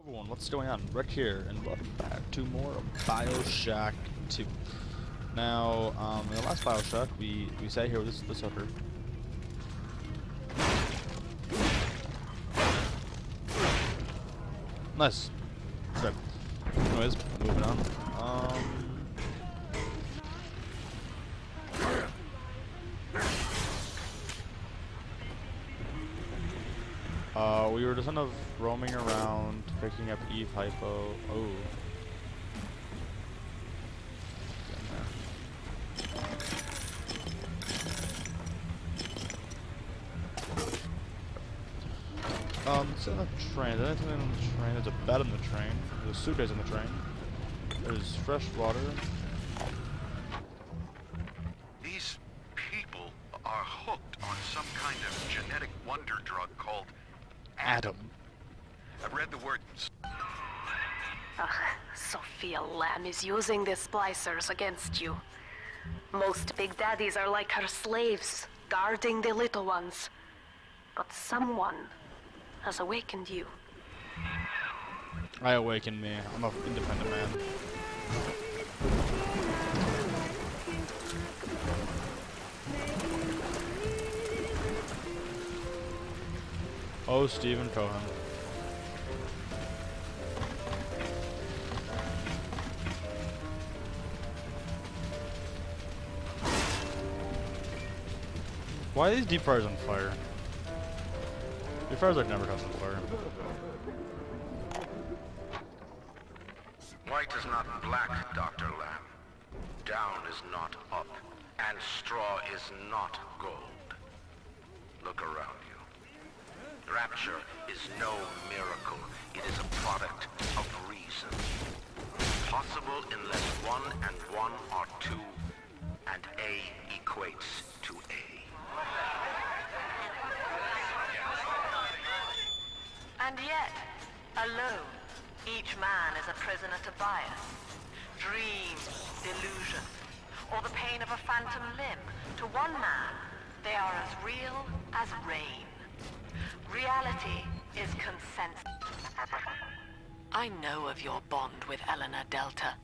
Everyone, what's going on? Rick here, and welcome back to more of Bioshock 2. Now, in the last Bioshock, we sat here with this hooker. Nice. Okay. Anyways, moving on. We were just kind of roaming around, picking up Eve Hypo. Oh. It's on the train. There's anything on the train. There's a bed on the train. There's a suitcase on the train. There's fresh water. These people are hooked on some kind of genetic wonder drug called Adam. I've read the word. Sophia Lamb is using the splicers against you. Most big daddies are like her slaves, guarding the little ones. But someone has awakened you. I awakened me. I'm an independent man. Oh, Stephen Cohen. Why are these deep fryers on fire? Deep fryers are never touched on fire. White is not black, Dr. Lamb. Down is not up, and straw is not gold. Look around you. Rapture is no miracle. It is a product of reason. Possible unless 1 and 1 are 2, and A equates to A. And yet, alone, each man is a prisoner to bias, dream, delusion, or the pain of a phantom limb. To one man, they are as real as rain. Reality is consensus. I know of your bond with Eleanor Delta.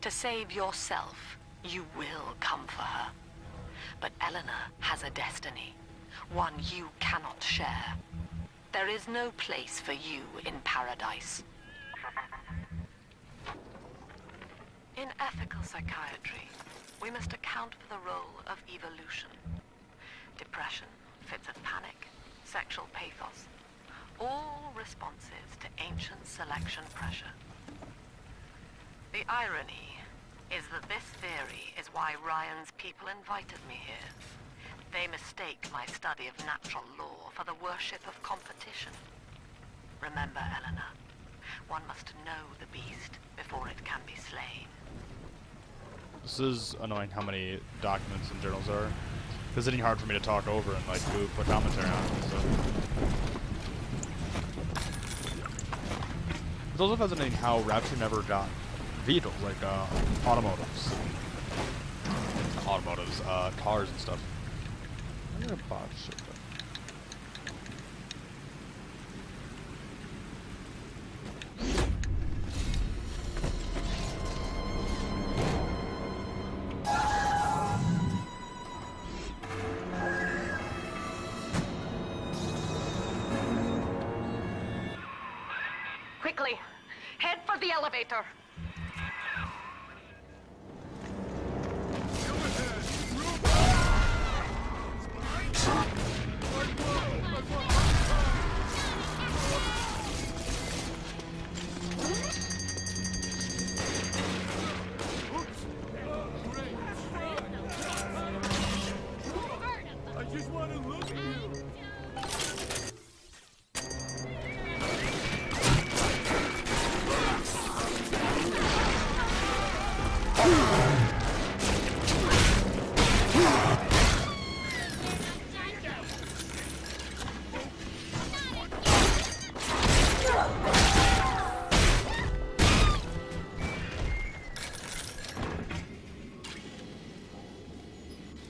To save yourself, you will come for her. But Eleanor has a destiny, one you cannot share. There is no place for you in paradise. In ethical psychiatry, we must account for the role of evolution. Depression, fits of panic, sexual pathos, all responses to ancient selection pressure. The irony is that this theory is why Ryan's people invited me here. They mistake my study of natural law for the worship of competition. Remember, Eleanor, one must know the beast before it can be slain. This is annoying how many documents and journals there are. It's getting hard for me to talk over and like put commentary on it. So. It's also fascinating how Rapture never got vehicles like automotives. Cars and stuff. I'm gonna botch shit though. Quickly, head for the elevator. I just want to look at you.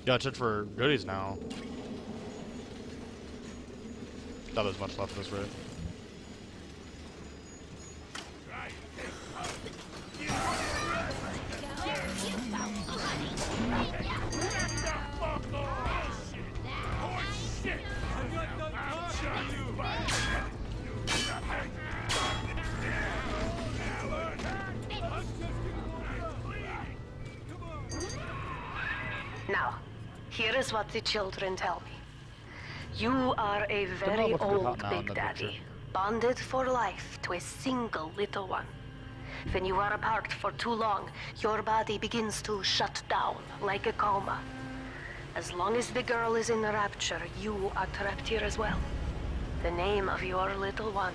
Got shit for goodies now. Not as much left of this raid. Now, here is what the children tell me. You are a very looks pretty hot old now in Big the Daddy, picture. bonded for life to a single little one. When you are apart for too long, your body begins to shut down like a coma. As long as the girl is in the rapture, you are trapped here as well. The name of your little one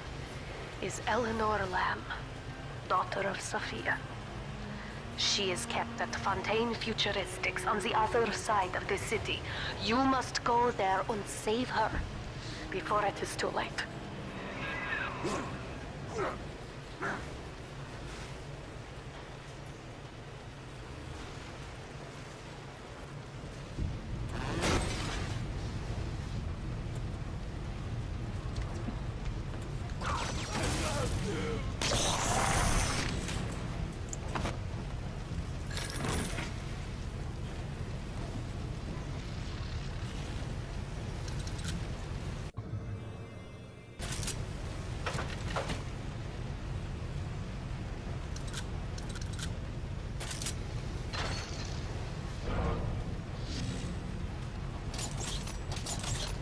is Eleanor Lamb, daughter of Sophia. She is kept at Fontaine Futuristics on the other side of the city. You must go there and save her before it is too late.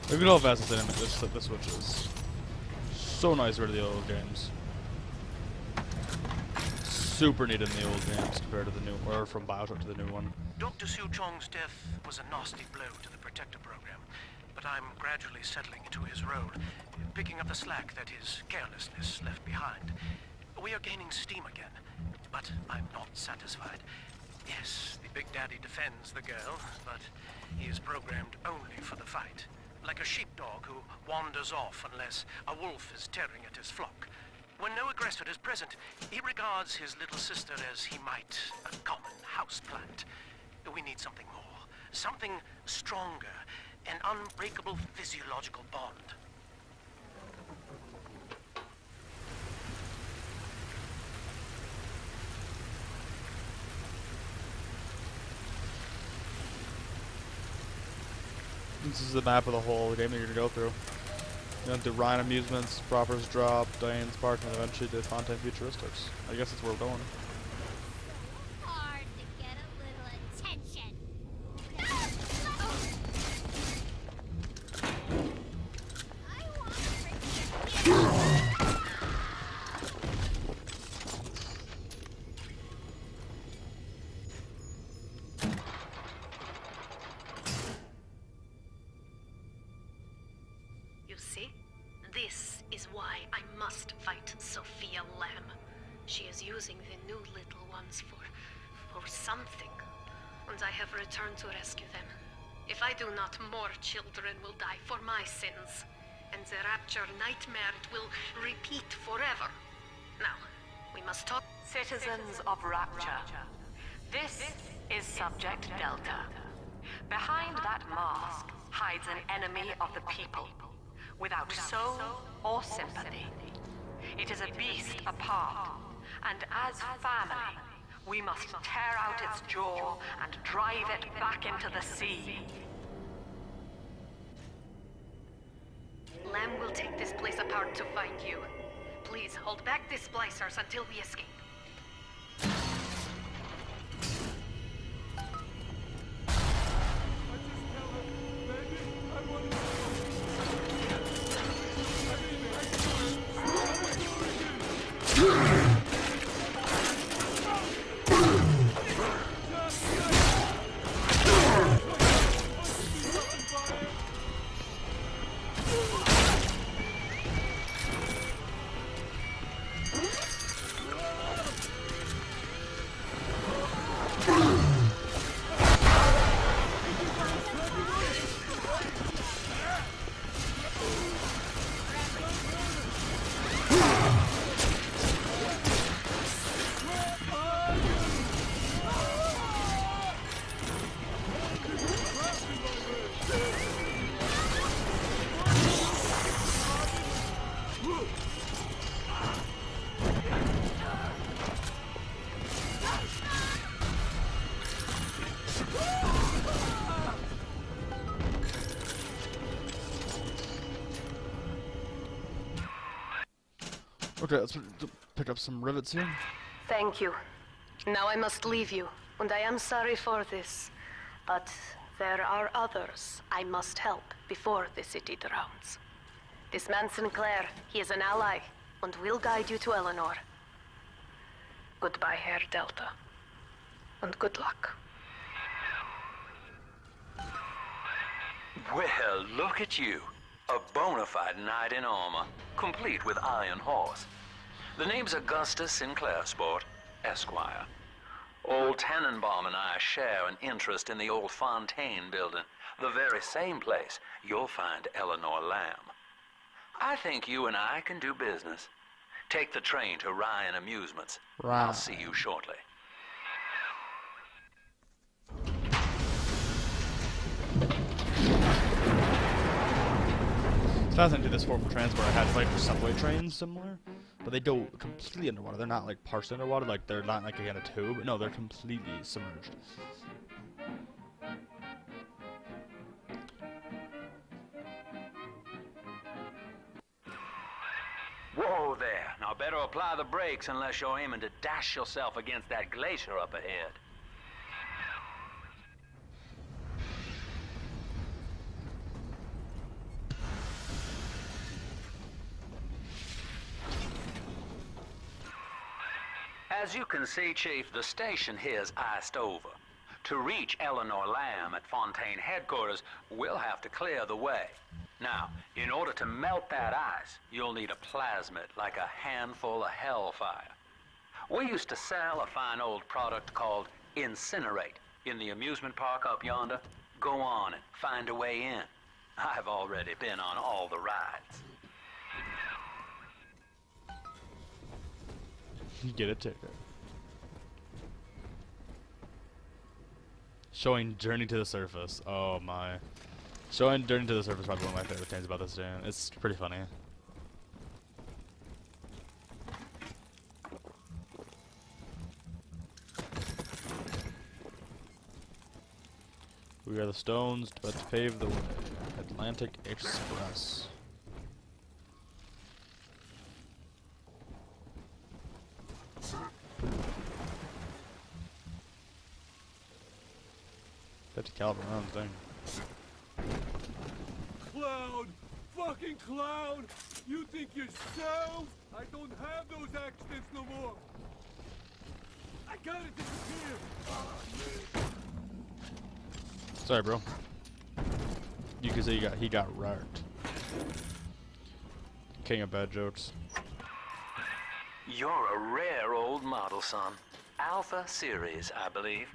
Look at how fast it's in this switch is. So nice rid of the old games. Super neat in the old games compared to the new, or from Bioshock to the new one. Dr. Su Chong's death was a nasty blow to the Protector program, but I'm gradually settling into his role, picking up the slack that his carelessness left behind. We are gaining steam again, but I'm not satisfied. Yes, the Big Daddy defends the girl, but he is programmed only for the fight. Like a sheepdog who wanders off unless a wolf is tearing at his flock. When no aggressor is present, he regards his little sister as he might a common houseplant. We need something more, something stronger, an unbreakable physiological bond. This is the map of the whole game that you're gonna go through. You know, the Rhine Amusements, Proper's Drop, Diane's Park, and eventually the Fontaine Futuristics. I guess that's where we're going. Hard to get a little attention. I want to bring you. You see? This is why I must fight Sophia Lamb. She is using the new little ones for something. And I have returned to rescue them. If I do not, more children will die for my sins. And the rapture nightmare will repeat forever. Now, we must talk. Citizens of Rapture, this is Subject Delta. Behind that mask hides an enemy of the people, without soul or sympathy. It is a beast apart, and as family, we must tear out its jaw and drive it back into the sea. Lamb will take this place apart to find you. Please, hold back the splicers until we escape. Okay, let's pick up some rivets here. Thank you. Now I must leave you, and I am sorry for this. But there are others I must help before the city drowns. This man Sinclair, he is an ally, and will guide you to Eleanor. Goodbye, Herr Delta. And good luck. Well, look at you. A bona fide knight in armor, complete with iron horse. The name's Augustus Sinclair, Sport, Esquire. Old Tannenbaum and I share an interest in the old Fontaine building, the very same place you'll find Eleanor Lamb. I think you and I can do business. Take the train to Ryan Amusements. I'll see you shortly. It's fascinating to this form of transport I had like for subway trains similar, but they go completely underwater. They're not like partially underwater, like they're not like in a tube. No, they're completely submerged. Whoa there. Now better apply the brakes unless you're aiming to dash yourself against that glacier up ahead. As you can see, Chief, the station here's iced over. To reach Eleanor Lamb at Fontaine headquarters, we'll have to clear the way. Now, in order to melt that ice, you'll need a plasmid, like a handful of hellfire. We used to sell a fine old product called Incinerate in the amusement park up yonder. Go on and find a way in. I've already been on all the rides. Get a ticket. Showing Journey to the Surface. Oh my. Showing Journey to the Surface is probably one of my favorite things about this game. It's pretty funny. We are the stones about to pave the way. Atlantic Express. Have to calibrate my own thing. Cloud! Fucking Cloud! You think yourself? I don't have those accidents no more! I gotta disappear! Sorry, bro. You can say he got wrecked. King of bad jokes. You're a rare old model, son. Alpha series, I believe.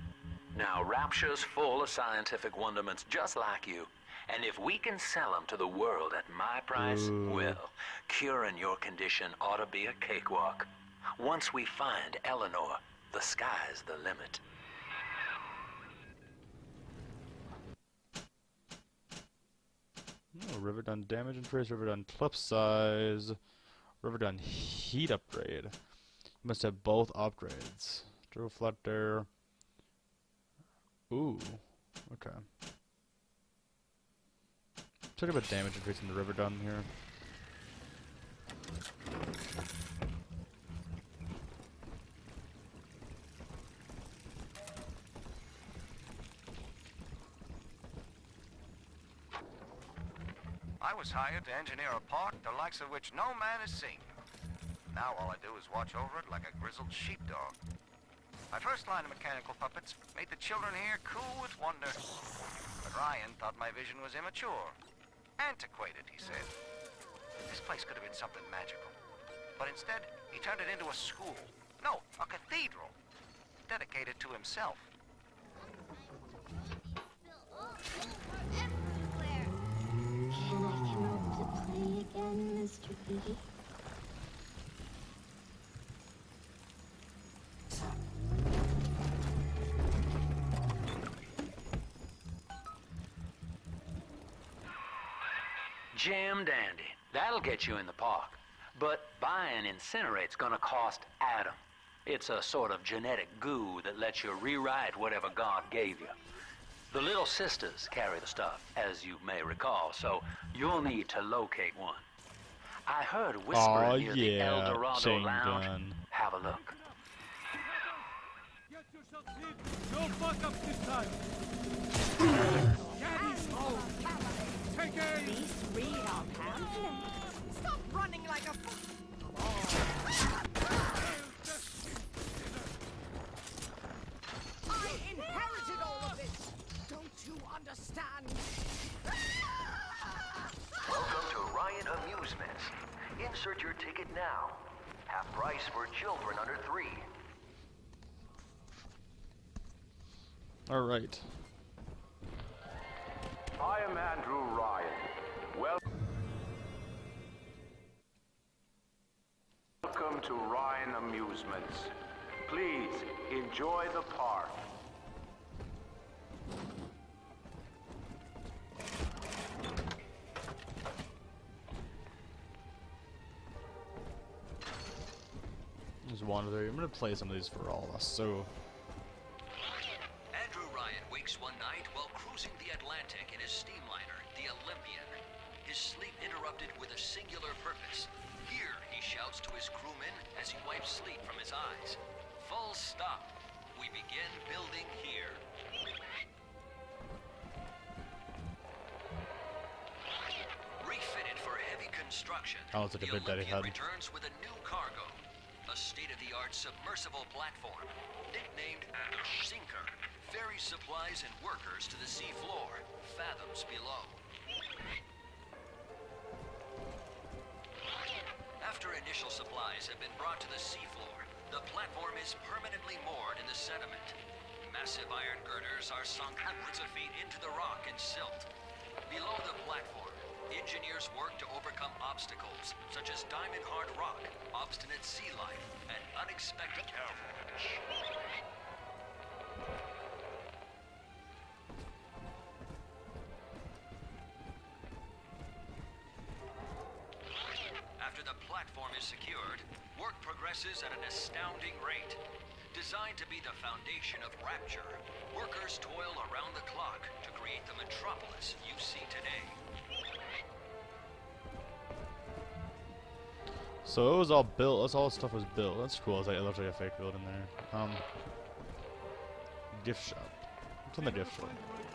Now, Rapture's full of scientific wonderments just like you. And if we can sell them to the world at my price, well, curing your condition ought to be a cakewalk. Once we find Eleanor, the sky's the limit. Oh, River done damage increase, River done clip size, River done heat upgrade. You must have both upgrades. True reflector. Ooh, okay. Talk about damage increase in the River done here. I was hired to engineer a park the likes of which no man has seen. Now all I do is watch over it like a grizzled sheepdog. My first line of mechanical puppets made the children here coo with wonder. But Ryan thought my vision was immature. Antiquated, he said. This place could have been something magical. But instead, he turned it into a school. No, a cathedral. Dedicated to himself. Everywhere. Can I come out to play again, Mr. B? Jam dandy. That'll get you in the park. But buying Incinerate's gonna cost Adam. It's a sort of genetic goo that lets you rewrite whatever God gave you. The Little Sisters carry the stuff, as you may recall, so you'll need to locate one. I I heard whispering near the El yeah, Dorado chain Lounge. gun. Have a look. Get yourself in! No fuck-ups this time! Daddy's home! Take aim! At least read our pamphlet. Stop running like a fool. I inherited all of this. Don't you understand? Welcome to Ryan Amusements. Insert your ticket now. Half price for children under 3. All right. I am Andrew Ryan. Welcome to Ryan Amusements. Please enjoy the park. There's one there. I'm gonna play some of these for all of us. So, Andrew Ryan wakes one night while cruising the Atlantic in his steamliner, the Olympian. His sleep interrupted with a singular purpose. Here, he shouts to his crewmen as he wipes sleep from his eyes. Full stop. We begin building here. Refitted for heavy construction, oh, it's like a the Big Daddy Olympian head. returns with a new cargo. A state-of-the-art submersible platform, nicknamed Sinker, ferries supplies and workers to the sea floor, fathoms below. After initial supplies have been brought to the seafloor, the platform is permanently moored in the sediment. Massive iron girders are sunk hundreds of feet into the rock and silt. Below the platform, engineers work to overcome obstacles such as diamond-hard rock, obstinate sea life, and unexpected camouflage. After the platform is secured, work progresses at an astounding rate. Designed to be the foundation of Rapture, workers toil around the clock to create the metropolis you see today. So it was all built. That's all the stuff was built. That's cool. It looks like a fake building there. Gift shop. What's in the gift shop?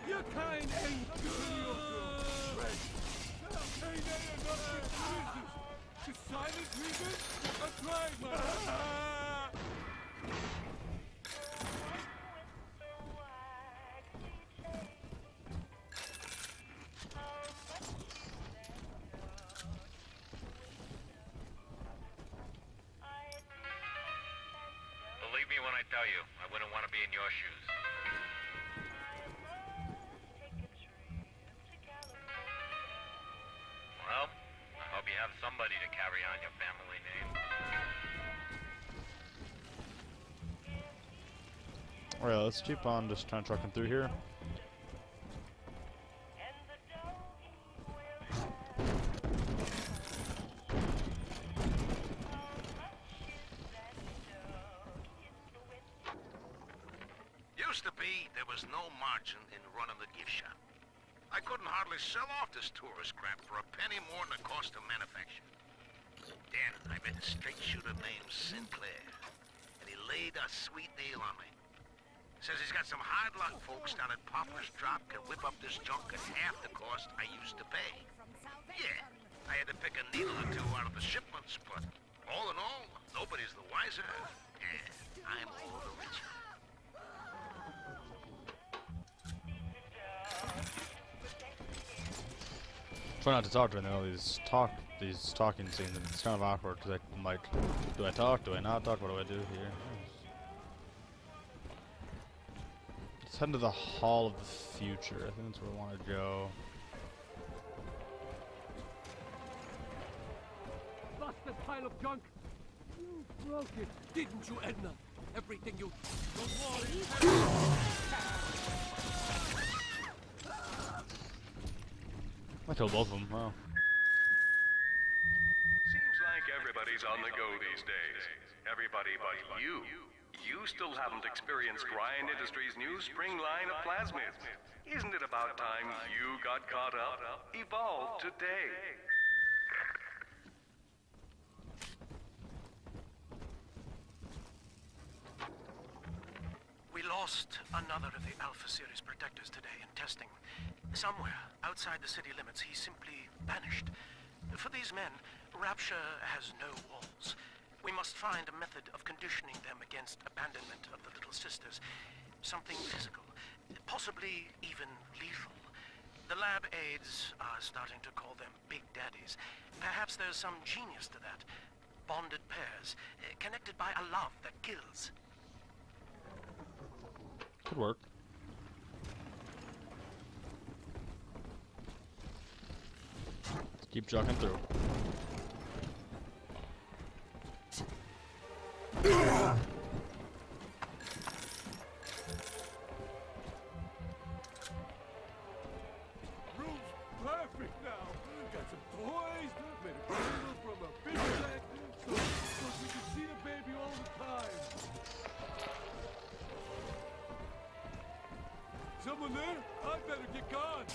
Your kind ain't good enough. Ain't enough business. To silent treatment? I tried, man. Believe me when I tell you, I wouldn't want to be in your shoes. Well, I hope you have somebody to carry on your family name. Alright, let's keep on just kind of trucking through here. Used to be, there was no margin in running the gift shop. I couldn't hardly sell off this tourist crap for a penny more than the cost of manufacture. Then I met a straight shooter named Sinclair, and he laid a sweet deal on me. Says he's got some hard luck folks down at Poplar's Drop can whip up this junk at half the cost I used to pay. Yeah, I had to pick a needle or two out of the shipments, but all in all, nobody's the wiser, and I'm all the richer. Try not to talk during all these talking scenes, and it's kind of awkward because I'm like, do I talk? Do I not talk? What do I do here? Let's head to the Hall of the Future. I think that's where I want to go. Busted pile of junk. You broke it, didn't you, Edna? Everything you... I killed both of them. Wow. Seems like everybody's on the go these days. Everybody but you. You still haven't experienced Ryan Industries' new spring line of plasmids. Isn't it about time you got caught up? Evolve today. lost another of the Alpha Series protectors today in testing. Somewhere outside the city limits, he simply vanished. For these men, Rapture has no walls. We must find a method of conditioning them against abandonment of the Little Sisters. Something physical, possibly even lethal. The lab aides are starting to call them Big Daddies. Perhaps there's some genius to that. Bonded pairs, connected by a love that kills. Could work. Let's keep jogging through. Perfect now. Got some toys, made a cradle from a big set, so we can see the baby all the time. Someone there? I better get gone.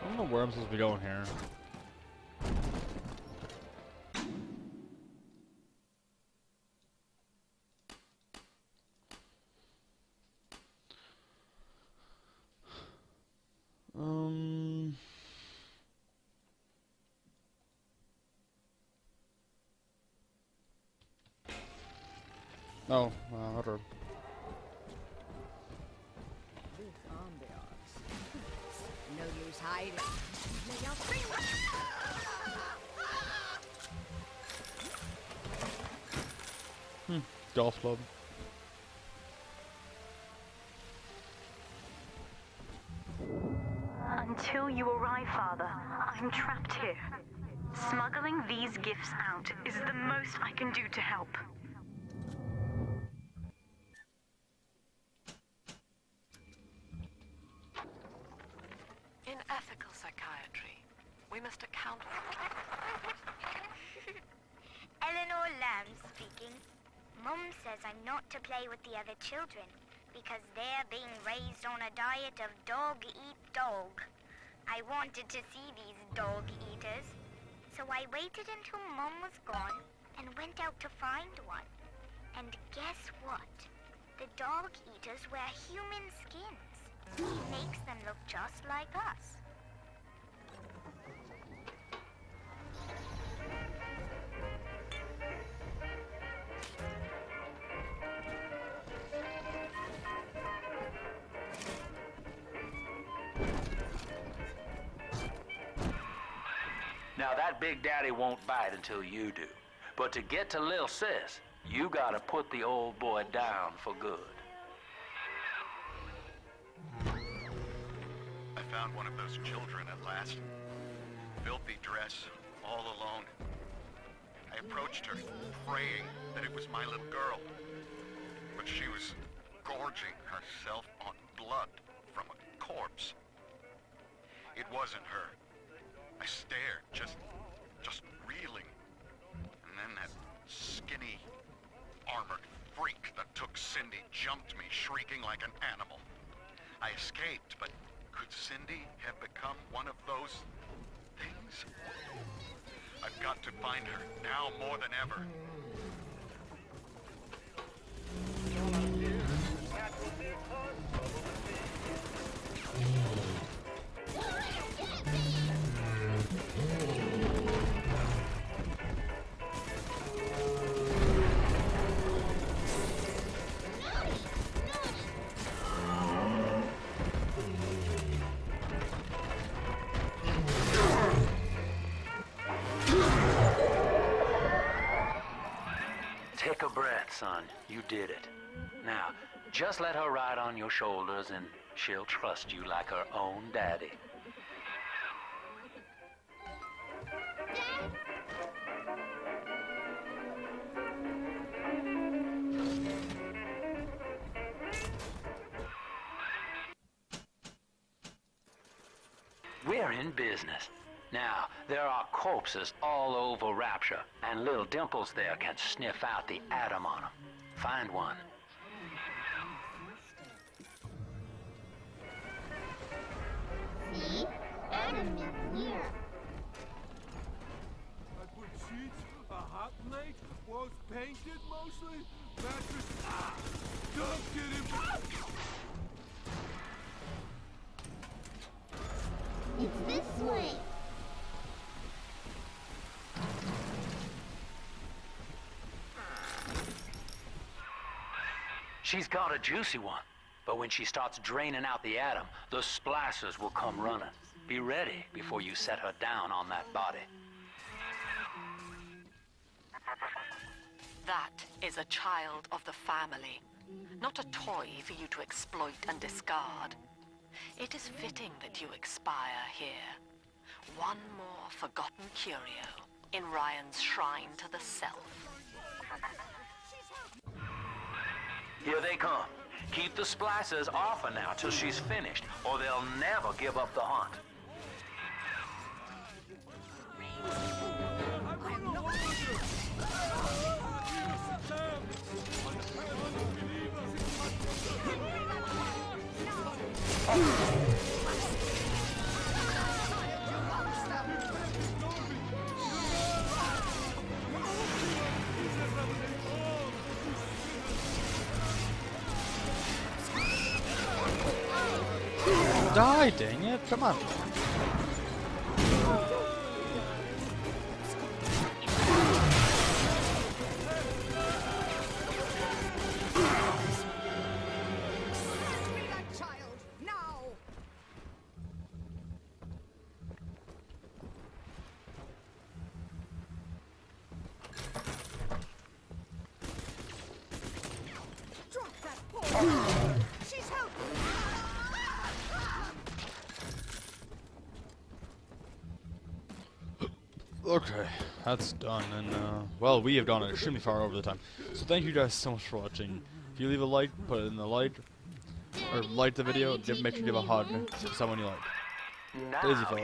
I don't know where I'm supposed to be going here. Oh, hold on. This ambiance. No use hiding. Maybe I'll scream. Golf club. Until you arrive, Father, I'm trapped here. Smuggling these gifts out is the most I can do to help. In ethical psychiatry, we must account for... Eleanor Lamb speaking. Mum says I'm not to play with the other children because they're being raised on a diet of dog-eat-dog. I wanted to see these dog-eaters, so I waited until Mum was gone and went out to find one. And guess what? The dog-eaters wear human skins. Makes them look just like us. Now that Big Daddy won't bite until you do. But to get to Lil Sis, you gotta put the old boy down for good. I found one of those children at last. Filthy dress, all alone. I approached her, praying that it was my little girl. But she was gorging herself on blood from a corpse. It wasn't her. I stared, just reeling. And then that skinny, armored freak that took Cindy jumped me, shrieking like an animal. I escaped, but could Cindy have become one of those things? I've got to find her, now more than ever. Take a breath, son. You did it. Now, just let her ride on your shoulders and she'll trust you like her own daddy. We're in business. Now, there are corpses all over Rapture, and little Dimples there can sniff out the atom on them. Find one. See? Adam is here. I put sheets, a hot night, walls painted mostly, mattress. Don't get him. It's this way. She's got a juicy one, but when she starts draining out the atom, the splicers will come running. Be ready before you set her down on that body. That is a child of the family, not a toy for you to exploit and discard. It is fitting that you expire here. One more forgotten curio in Ryan's shrine to the self. Here they come. Keep the splicers off her now till she's finished, or they'll never give up the hunt. Die, dang it! Come on. Okay, that's done, and well, we have gone extremely far over the time. So thank you guys so much for watching. If you leave a like, put it in the like, or like the video, make sure you give a hug to someone you like. Daisy fellas.